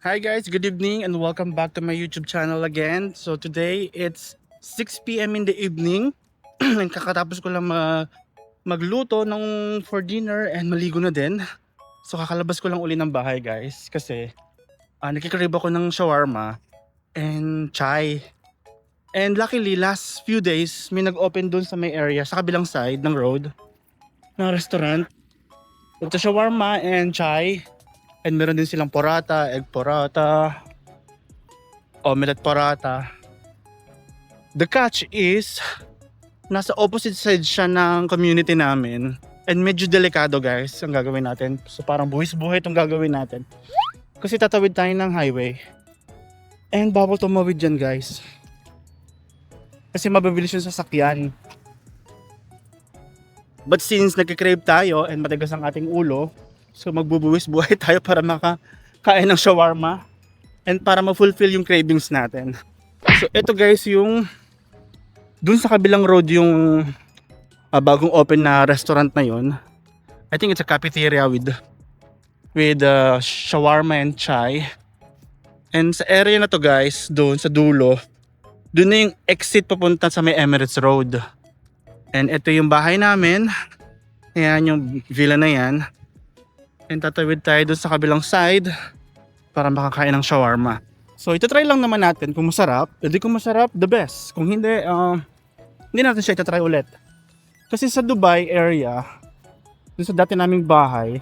Hi guys, good evening and welcome back to my YouTube channel again. So today it's 6 p.m. in the evening and kakatapos ko lang magluto for dinner and maligo na din. So kakalabas ko lang uli ng bahay guys kasi nakikrave ako ng shawarma and chai. And luckily last few days may nag-open dun sa may area sa kabilang side ng road ng restaurant. Ito shawarma and chai. And meron din silang porata, egg porata, omelette porata. The catch is, nasa opposite side siya ng community namin. And medyo delikado guys ang gagawin natin. So parang buwis-buhay itong gagawin natin. Kasi tatawid tayo ng highway. And bawal tumawid dyan guys. Kasi mababilis yung sasakyan. But since nagkikrave tayo and matigas ang ating ulo, so magbubuwis-buhay tayo para makakain ng shawarma and para ma-fulfill yung cravings natin. So ito guys yung dun sa kabilang road yung bagong open na restaurant na yun. I think it's a cafeteria with shawarma and chai. And sa area na to guys, doon sa dulo, doon na yung exit papunta sa may Emirates Road. And ito yung bahay namin. Ayan yung villa na yan. And tatawid tayo doon sa kabilang side para makakain ng shawarma. So itatry lang naman natin kung masarap. Hindi kung masarap, the best. Kung hindi, hindi natin siya itatry ulit. Kasi sa Dubai area, doon sa dati naming bahay,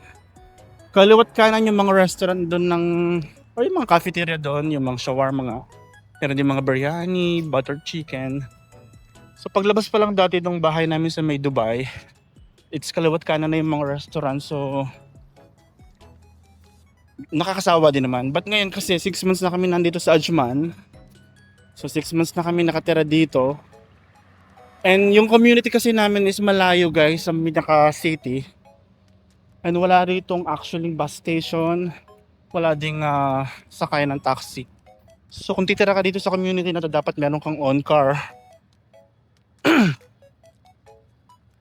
kaliwat kanan yung mga restaurant doon o yung mga cafeteria doon, yung mga shawarma nga. Meron din mga biryani, butter chicken. So paglabas pa lang dati ng bahay namin sa may Dubai, it's kaliwat kanan na yung mga restaurant. So nakakasawa din naman. But ngayon kasi 6 months na kami nandito sa Ajman. So 6 months na kami nakatira dito. And yung community kasi namin is malayo guys sa Minaka City. And wala ritong actually bus station. Wala ding sakay ng taxi. So kung titira ka dito sa community na to, dapat meron kang own car.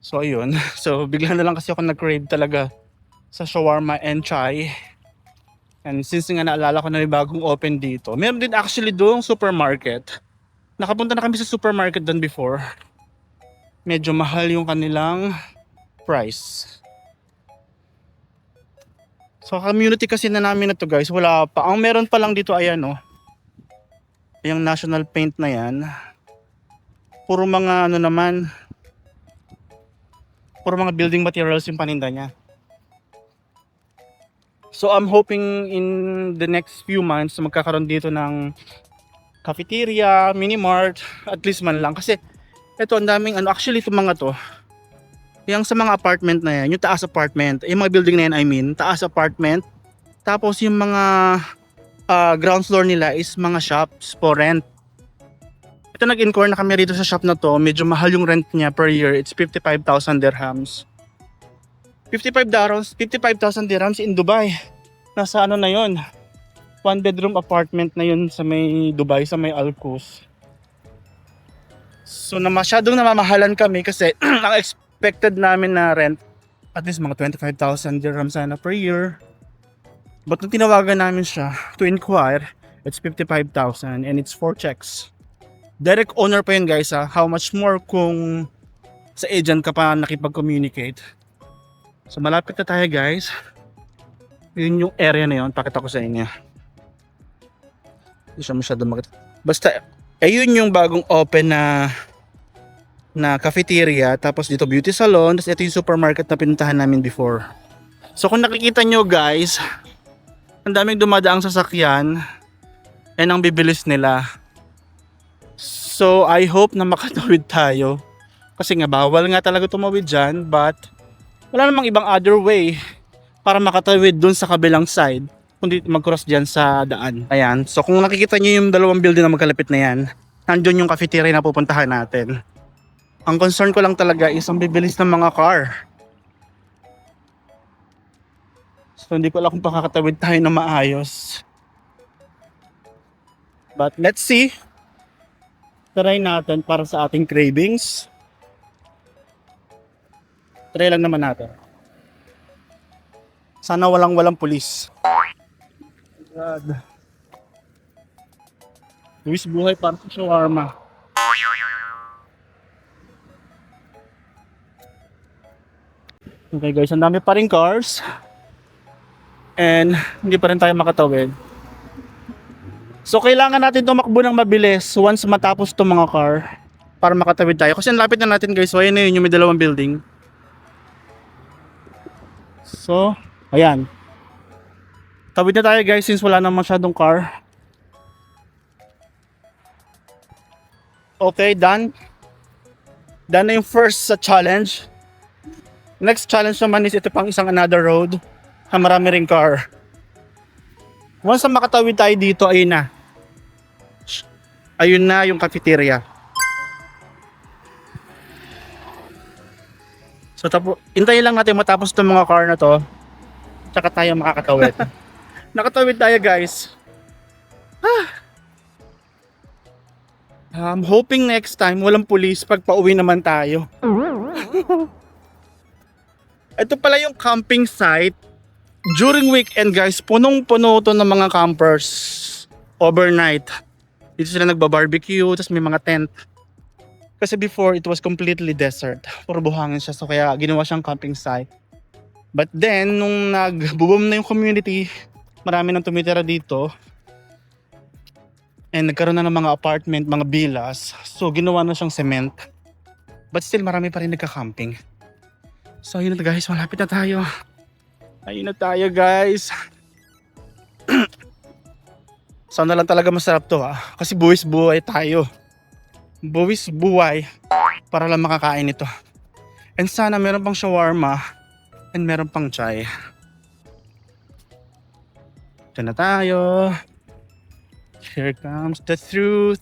So ayun. So bigla na lang kasi ako nag-crave talaga sa shawarma and chai. And since nga naalala ko na may bagong open dito, meron din actually doong supermarket. Nakapunta na kami sa supermarket doon before. Medyo mahal yung kanilang price. So community kasi na namin na to guys, wala pa. Ang meron pa lang dito ayan oh. Yung national paint na yan. Puro mga puro mga building materials yung paninda niya. So I'm hoping in the next few months magkakaroon dito ng cafeteria, mini mart, at least man lang. Kasi ito ang daming actually itong mga to. Yung sa mga apartment na yan, yung taas apartment, yung mga building na yan taas apartment. Tapos yung mga ground floor nila is mga shops for rent. Ito nag-inquire na kami rito sa shop na to, medyo mahal yung rent niya per year, it's 55,000 dirhams. 55,000 dirhams in Dubai. Nasa ano na yon? 1 bedroom apartment na yun sa may Dubai, sa may Al Quoz. So na masyadong namamahalan kami kasi ang expected namin na rent at least mga 25,000 dirhams sana per year. But nung tinawagan namin siya to inquire, it's 55,000 and it's 4 checks. Direct owner pa yun guys ha. How much more kung sa agent ka pa nakipag-communicate. So malapit na tayo guys. Yun yung area na yun, pakita ko sa inyo. Hindi siya masyado makita. Basta, ayun yung bagong open na cafeteria. Tapos dito beauty salon. Tapos ito yung supermarket na pinuntahan namin before. So kung nakikita nyo guys, ang daming dumadaang sasakyan. And ang bibilis nila. So I hope na makatawid tayo. Kasi nga bawal nga talaga tumawid dyan. But wala namang ibang other way para makatawid dun sa kabilang side kundi mag-cross dyan sa daan. Ayan. So kung nakikita nyo yung dalawang building na magkalapit na yan, nandun yung cafeteria na pupuntahan natin. Ang concern ko lang talaga is ang bibilis ng mga car. So hindi ko alam kung pakakatawid tayo na maayos. But let's see. Try natin para sa ating cravings. Try lang naman natin. Sana walang pulis. God. Luis buhay para sa shawarma. Okay guys, ang dami pa rin cars. And hindi pa rin tayo makatawid. So kailangan natin tumakbo ng mabilis once matapos itong mga car para makatawid tayo. Kasi ang lapit na natin guys. So ayan na yun, yung may dalawang building. So, ayan. Tawid na tayo guys since wala na masyadong car. Okay, done. Done na yung first challenge. Next challenge naman is ito pang isang another road na marami ring car. Once na makatawid tayo dito, ayun na. Ayun na yung cafeteria. So hintayin lang natin matapos itong mga car na to. Tsaka tayo makakatawid. Nakatawid tayo guys. I'm hoping next time walang police pag pauwi naman tayo. Ito pala yung camping site. During weekend guys, punong-puno to ng mga campers overnight. Dito sila nagba-barbecue, tapos may mga tent. Kasi before, it was completely desert. Puro buhangin siya, so kaya ginawa siyang camping site. But then, nung nag-boom na yung community, marami nang tumitira dito. And nagkaroon na ng mga apartment, mga villas. So, ginawa na siyang cement. But still, marami pa rin nagka-camping. So, ayun na guys, malapit na tayo. Ayun na tayo guys. Sana lang talaga masarap to ha. Kasi buwis buhay tayo. Buwis buhay para lang makakain ito. And sana meron pang shawarma and meron pang chai. Ito na tayo. Here comes the truth.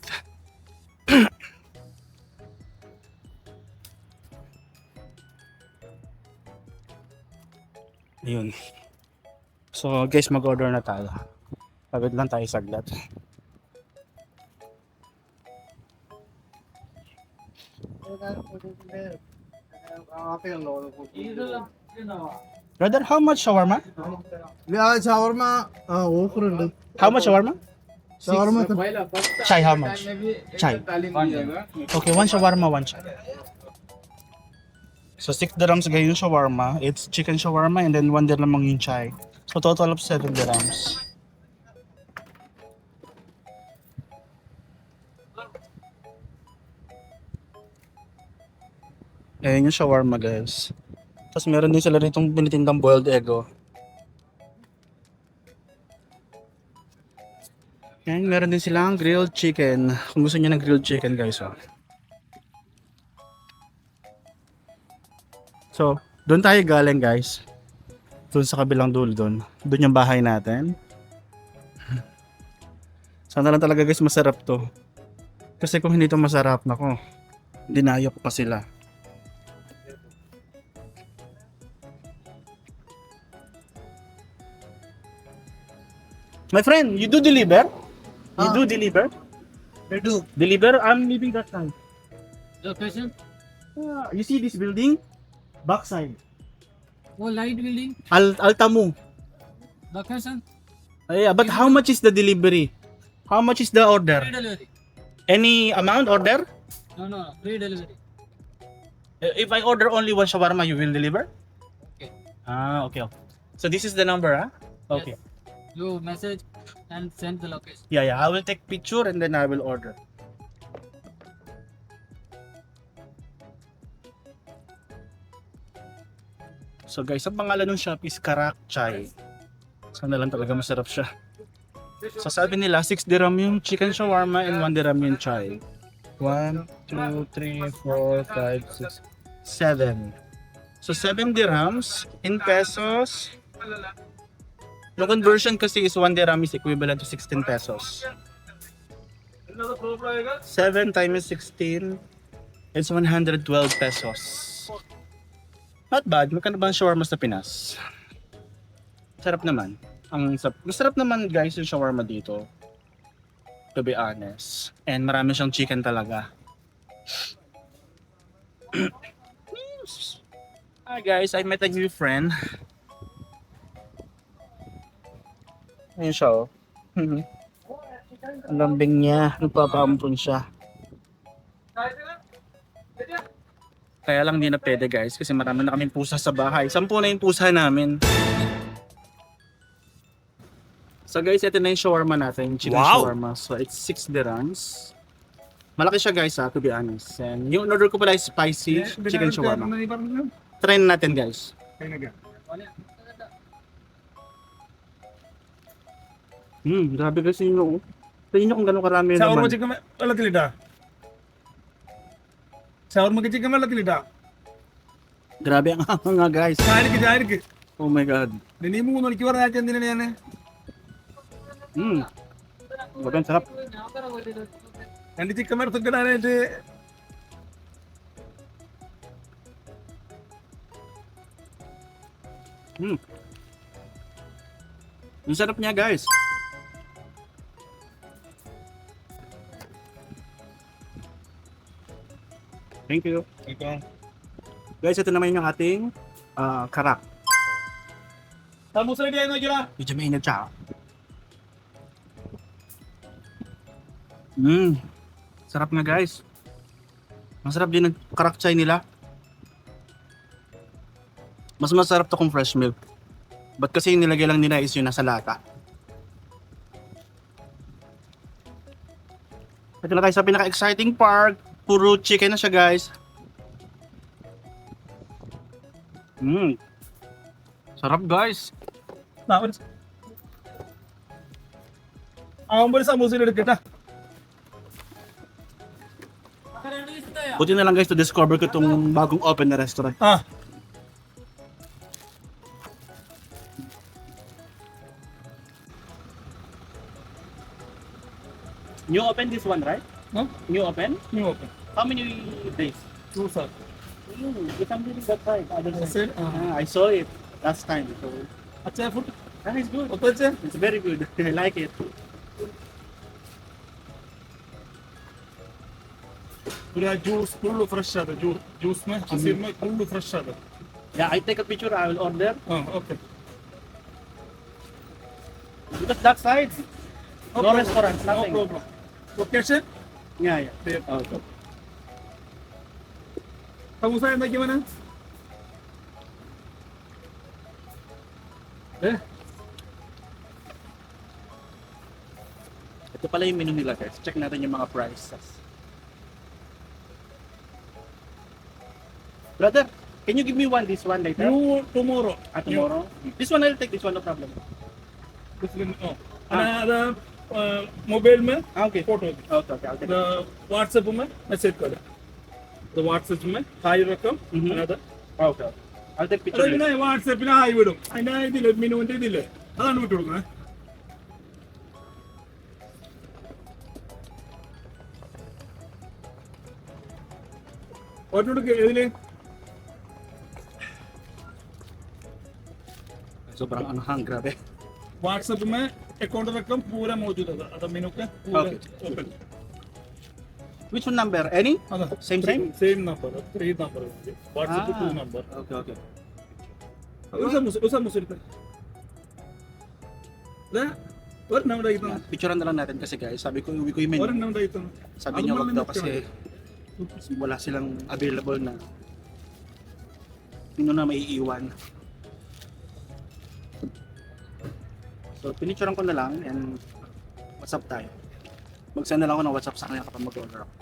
Ayun. So guys, mag-order na tayo. Pagod lang tayo saglit. Brother, how much shawarma? shawarma offer How much shawarma? shawarma Chai, how much? Chai. Okay, one shawarma, one chai. So 6 dirhams guys yung shawarma. It's chicken shawarma and then 1 dirham lang yung chai. So total of 7 dirhams. Ayan yung shawarma guys. Tapos meron din sila ritong binitindang boiled egg oh. Ayan, meron din silang grilled chicken. Kung gusto niyo ng grilled chicken guys oh. So, doon tayo galing guys. Doon sa kabilang dulo doon. Doon yung bahay natin. Sana lang talaga guys masarap to. Kasi kung hindi to masarap, nako, dinayok pa sila. My friend, you do deliver? You do deliver? I do. Deliver? I'm leaving that time. Location? You see this building? Backside. Oh, light building. Altamu. Location? Yeah, but how much is the delivery? How much is the order? Free delivery. Any amount order? No, free delivery. If I order only one shawarma, you will deliver? Okay. Okay. So this is the number, huh? Okay. Yes. You message and send the location. Yeah. I will take picture and then I will order. So guys, ang pangalan ng shop is Karak Chai. Sana lang talaga masarap siya. So sabi nila, 6 dirham yung chicken shawarma and 1 dirham yung chai. 1, 2, 3, 4, 5, 6, 7. So 7 dirhams in pesos. Yung conversion kasi is 1 dirham is equivalent to 16 pesos. 7 times 16 is 112 pesos. Not bad. Magkano ba ang shawarma sa Pinas? Sarap naman. Masarap naman guys yung shawarma dito. To be honest. And marami siyang chicken talaga. Hi guys, I met a new friend. Ayun siya oh. Ang lambing niya. Nagpapaampun siya. Kaya lang hindi na pwede guys kasi marami na kaming pusa sa bahay. 10 na yung pusa namin. So guys, ito na yung shawarma natin. Chicken shawarma. So it's 6 dirhams. Malaki siya guys to be honest. And yung order ko pala is spicy chicken shawarma. Try na natin guys. Grabe kasi yun. Tingnan nyo kung gano'ng karami yung shawarma laman. Chicken വെള്ളത്തിലിട്ടാ ഷവർമക്ക് ചിക്കൻ വെള്ളത്തിലിട്ടാ Grabe ang hanga nga guys. ചായക്ക് Oh my god. നീ 3 മണിക്ക് പറഞ്ഞ എന്തിനാണ് ഞാന് Grabe ang sarap. രണ്ട് ചിക്കൻ എടുത്തൊക്കെ ഇടാനായിട്ട് Ang sarap niya guys. Thank you. Guys, ito naman yung ating karak. Samosa ready ആയി നോക്കിയാ Medyo mainit siya. Sarap nga guys. Masarap din ang karak chai nila. Mas masarap to kung fresh milk. Ba't kasi yung nilagay lang nila is yung nasa lata. Ito na tayo sa pinaka-exciting part. Puro chicken na siya guys. Sarap guys. ആവുമ്പോൾ ഒരു സമൂസ എടുക്കട്ടാ Buti na lang guys to discover ko itong bagong open na restaurant. ആ New open this one, right? No? New open? നീ okay How many days? Juice It's something that type. Other That's it? I saw it last time. So അച്ഛാ food that is good. ഒത്ത വെച്ചേ It's very good. I like it. पूरा juice full fresh आता जूस में असीर में full fresh आता Yeah, I take a picture. I will order. हाँ okay Because that side, no restaurant, no nothing. Problem location Yeah, yeah. Okay. Samosa എന്തൊക്കെയാ മോനെ Ito pala yung menu nila guys. Check natin yung mga prices. Brother, can you give me this one later? You tomorrow. Tomorrow? This one I'll take, this one no problem. अना मोबाइल में Okay. Photo Okay, I'll take it. WhatsApp में मैसेज कर दे व्हाट्सएप में हाई रकम Okay. I'll take picture പിന്നെ later. വാട്സാപ്പിൽ ഹായ് വിടും അതിന്റെ ഇതില്ലേ മിനുവിന്റെ ഇതില്ലേ അതാണ് വിട്ടു കൊടുക്കണേ ഓർഡർ കൊടുക്കുക ഇതില് Sobrang anghang, grabe. व्हाट्सएप में अकाउंट रकम पूरा मौजूद है अदा मेनू का पूरा Okay. Open Which one number? Any? अदा Same. Same number 3 number WhatsApp 2 number Okay. उसा मुसर لا और नंबर इतना Picturean na lang natin kasi guys. Sabi ko, uwi ko yung और menu. नंबर इतना Sabi niya wag daw kasi wala silang available na menu na maiiwan. So, pinicturean ko na lang and WhatsApp tayo. Mag-send na lang ako ng WhatsApp sa kanya kapag mag-order ako.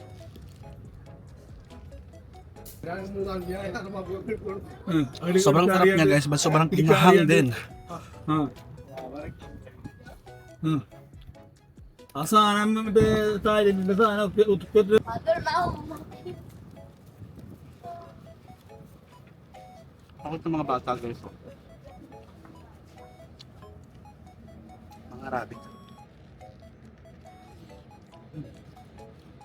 Sobrang sarap niya guys, but sobrang kinahang din. हाँ आसान मते ताई दिन साना उत्तर Ako itong mga bata guys. Mga rabbit.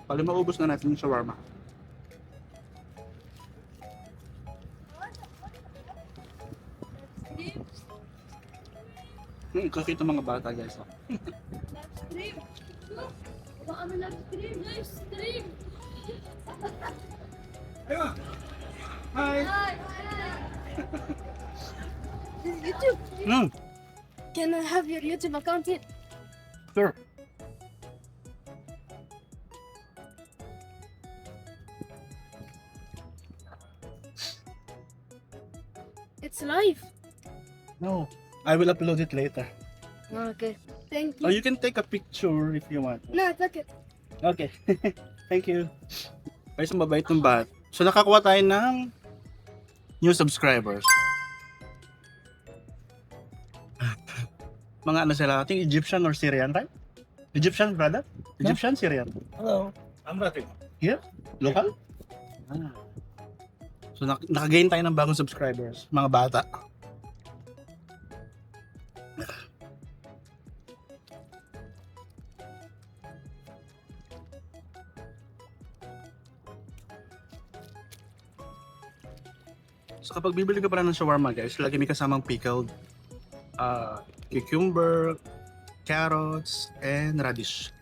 Pali maubos na natin yung shawarma. Kasi itong mga bata guys. Stream. Baka may live stream. Hi Hi. This is YouTube. Can I have your YouTube account here? Sure. It's live. No. I will upload it later. Okay. Thank Or you. you can take a picture if you want. No, take it. Okay. Thank you. Guys, mabait ng bat. So nakakuha tayo ng new subscribers. Mga ano sila, I think Egyptian or Syrian, right? Egyptian, brother? Egyptian, Syrian? Hello. I'm Rafi. Here? Local? Ah. So nakagain tayo ng bagong subscribers, mga bata. So kapag bibili ka pala ng shawarma guys, lagi may kasamang pickled cucumber, carrots, and radish.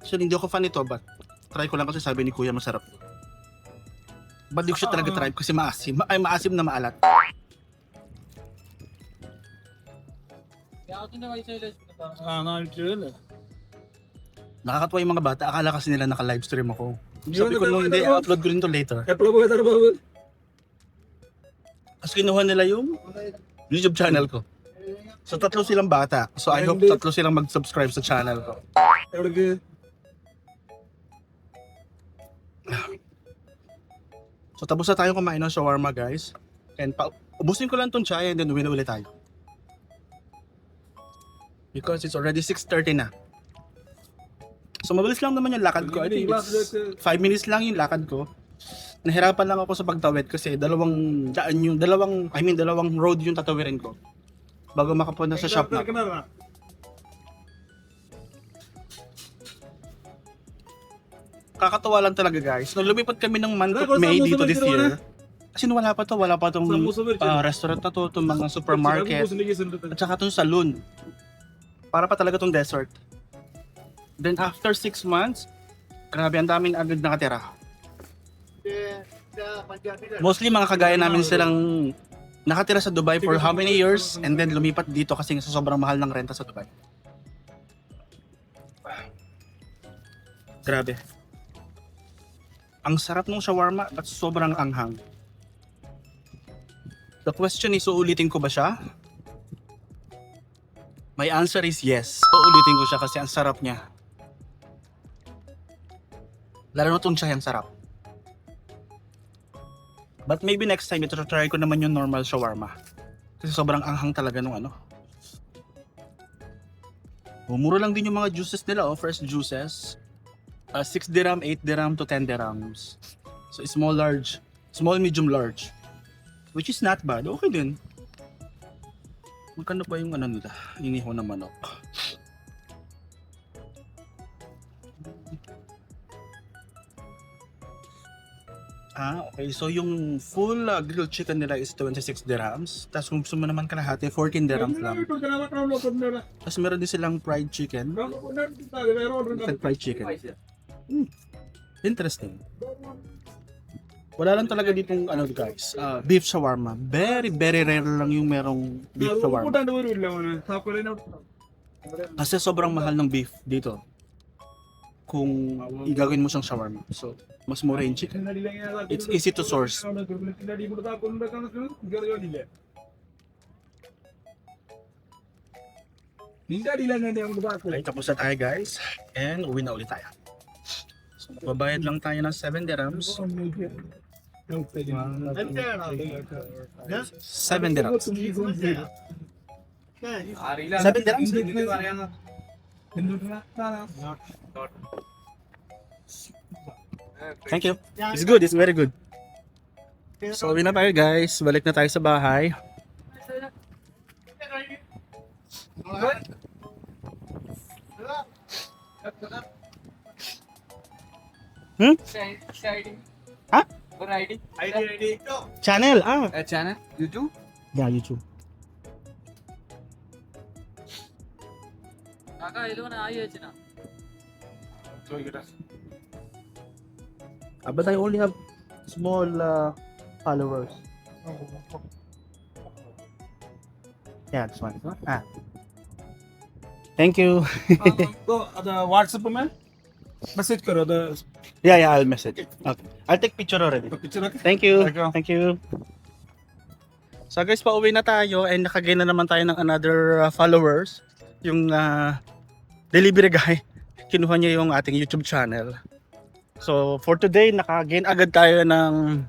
So hindi ako fan nito, but try ko lang kasi sabi ni Kuya masarap. But di ko siya talaga try kasi maasim. Ay, maasim na maalat. ಯಾವುದನ್ನ ವಯಸ್ಸಲ್ಲಿ Nakakatuwa yung mga bata. Akala kasi nila naka-live stream ako. Sabi ko nung hindi, upload ko rin to later. Tapos kinuha nila yung YouTube channel ko. So tatlo silang bata. So I hope tatlo silang mag-subscribe sa channel ko. So tapos na tayo kumain ng shawarma guys. And ubusin ko lang tong chai and then uwi na ulit tayo. Because it's already 6:30 na. So mabilis lang naman yung lakad ko. I think it's 5 minutes lang yung lakad ko. Nahirapan lang ako sa pagtawid kasi dalawang road yung tatawirin ko bago makapunta sa shop na. Kakatawa lang talaga guys. Nung lumipat kami ng month of May dito this year, kasi wala pa tong restaurant na to, itong mga supermarket, at saka itong saloon. Para pa talaga tong desert. Then after 6 months, grabe ang daming agad nakatira. Mostly mga kagaya namin silang nakatira sa Dubai for how many years and then lumipat dito kasi sa sobrang mahal ng renta sa Dubai. Grabe. Ang sarap ng shawarma at sobrang anghang. The question is, uulitin ko ba siya? My answer is yes. Uulitin ko siya kasi ang sarap niya. Lalo na itong chai ang sarap. But maybe next time, ito-try ko naman yung normal shawarma. Kasi sobrang anghang talaga nung ano. Mura lang din yung mga juices nila, fresh juices. 6 dirham, 8 dirham to 10 dirhams. So small, large. Small, medium, large. Which is not bad. Okay din. Magkano pa yung ano nila? Inihaw na manok. Okay. So yung full grilled chicken nila is 26 dirhams. Tapos kung gusto mo naman kalahati, 14 dirhams lang. Tapos meron din silang fried chicken. Fried chicken. Interesting. Wala lang talaga ditong ano guys, beef shawarma. Very rare lang yung merong beef shawarma. Kasi sobrang mahal ng beef dito. Kung igagawin mo siyang shawarma. So, mas mura yung chicken. It's easy to source. Okay, tapos na tayo guys. And uwi na ulit tayo. So, babayad lang tayo ng 7 dirhams. 7 dirhams. 7 dirhams? Thank you. It's good. It's very good. So, uwi na tayo guys. Balik na tayo sa bahay. Ha? Channel? channel YouTube Yeah, YouTube. కాకా ఇలువన ఆయి వచ్చిన But I only have small followers. Yeah, this one. Thank you. तो WhatsApp में मैसेज करो तो Yeah, I'll message. Okay. I'll take picture already. Picture okay? Thank you. Thank you. Thank you. So guys, pauwi na tayo and nakagain na naman tayo ng another followers. Yung delivery guy, kinuha niya yung ating YouTube channel. So for today, nakagain agad tayo ng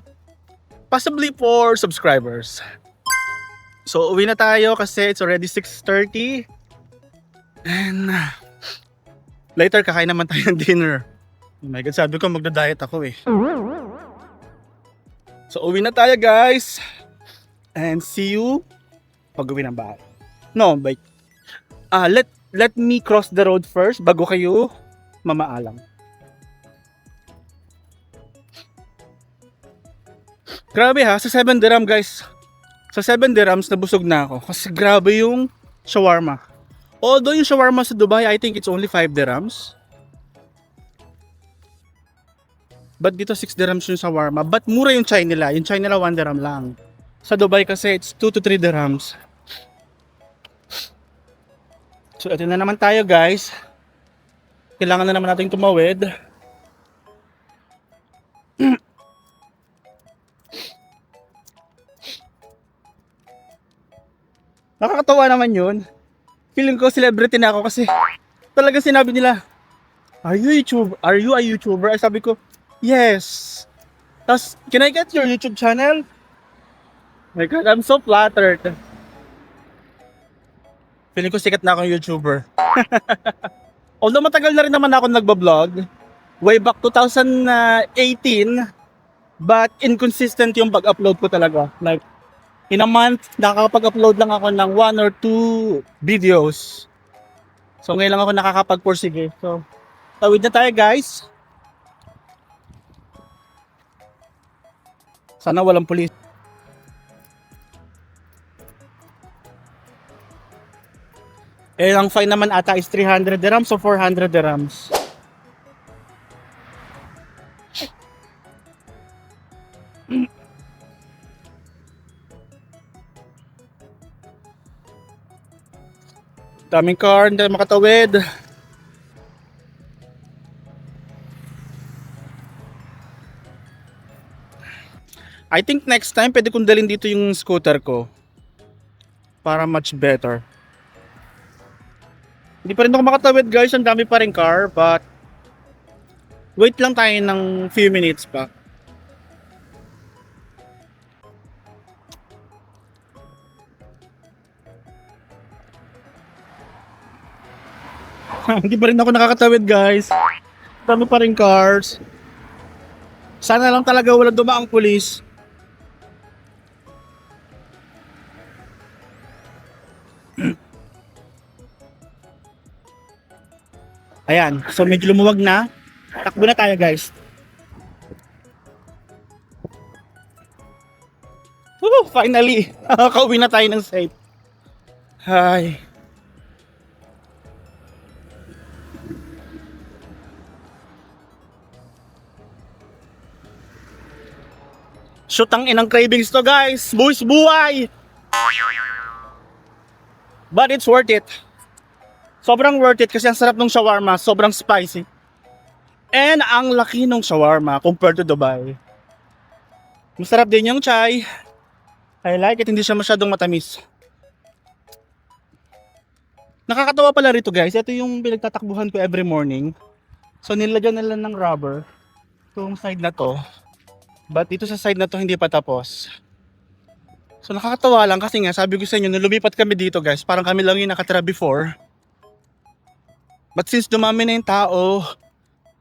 possibly 4 subscribers. So uwi na tayo kasi it's already 6:30. And later kakain naman tayo ng dinner. Oh my God, sabi ko magda-diet ako eh. So uwi na tayo guys. And see you pag uwi ng bahay. No, but let me cross the road first bago kayo mamaalam. Grabe ha, sa 7 dirham guys. Sa 7 dirhams nabusog na ako kasi grabe yung shawarma. Although yung shawarma sa Dubai, I think it's only 5 dirhams. But dito 6 dirhams yung shawarma. But mura yung chai nila. Yung chai nila 1 dirham lang. Sa Dubai kasi it's 2 to 3 dirhams. So ito na naman tayo guys. Kailangan na naman natin tumawid. Nakakatawa naman yun. Feeling ko celebrity na ako kasi talaga sinabi nila, Are you a YouTuber? Ay sabi ko, yes. Tapos, can I get your YouTube channel? My God, I'm so flattered. Feeling ko sikat na akong YouTuber. Although matagal na rin naman ako nagbablog. Way back 2018. But inconsistent yung pag-upload ko talaga. Like, in a month, nakakapag-upload lang ako ng 1 or 2 videos. So ngayon lang ako nakakapag-porsige. So, tawid na tayo guys. Sana walang pulis. Eh, ang fine naman ata is 300 dirhams o 400 dirhams. Daming car, hindi makatawid. I think next time pwede kong dalhin dito yung scooter ko. Para much better. Hindi pa rin ako makatawid guys, ang dami pa rin car, but wait lang tayo ng few minutes pa. Hindi pa rin ako nakakatawid guys. Dami pa rin cars. Sana lang talaga walang dumaang pulis. Ayan, so medyo lumuwag na. Takbo na tayo guys. Woo, finally, nakakauwi na tayo ng safe. Hi. Shoot ang inang cravings to guys. Buwis buhay. But it's worth it. Sobrang worth it kasi ang sarap ng shawarma, sobrang spicy. And ang laki ng shawarma compared to Dubai. Masarap din yung chai. I like it, hindi siya masyadong matamis. Nakakatawa pala rito guys, ito yung pinagtatakbuhan ko every morning. So nilagyan nila ng rubber itong side na to. But dito sa side na to hindi pa tapos. So nakakatawa lang kasi nga sabi ko sa inyo, nung lumipat kami dito guys, parang kami lang yung nakatira before. But since dumami na yung tao,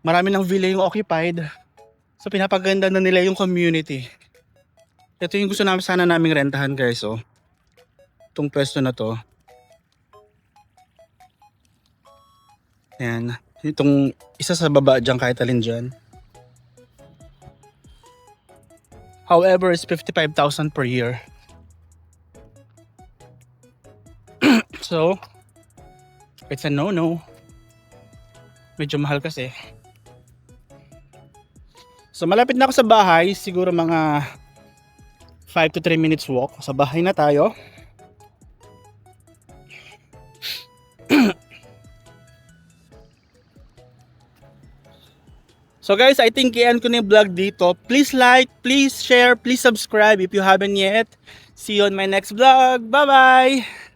marami ng villa yung occupied. So pinapaganda na nila yung community. Ito yung gusto namin sana naming rentahan guys. Oh. Itong pwesto na to. Ayan. Itong isa sa baba dyan kahit alin dyan. However, it's 55,000 per year. So, it's a no-no. Medyo mahal kasi. So malapit na ako sa bahay, siguro mga 5 to 3 minutes walk. Sa bahay na tayo. So guys, I think i-end ko na yung vlog dito. Please like, please share, please subscribe if you haven't yet. See you on my next vlog. Bye-bye!